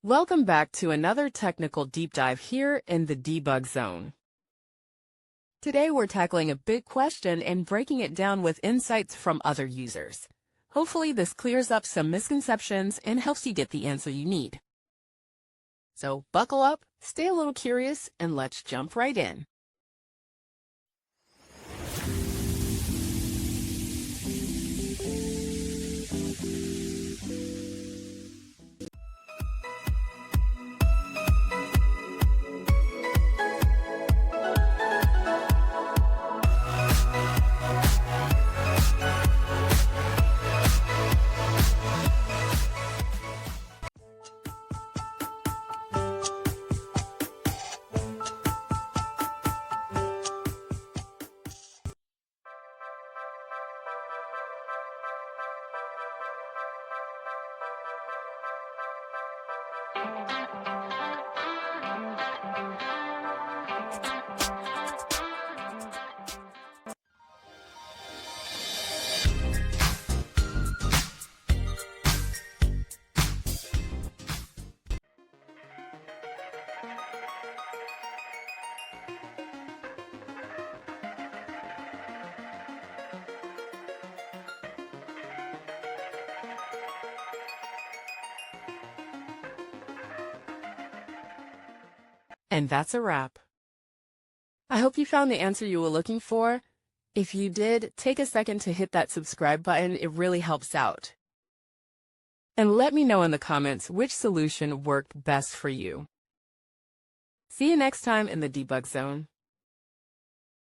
Welcome back to another technical deep dive here in the debug zone. Today we're tackling a big question and breaking it down with insights from other users. Hopefully this clears up some misconceptions and helps you get the answer you need. So buckle up, stay a little curious, and let's jump right in. And that's a wrap. I hope you found the answer you were looking for. If you did, take a second to hit that subscribe button. It really helps out. And let me know in the comments which solution worked best for you. See you next time in the debug zone.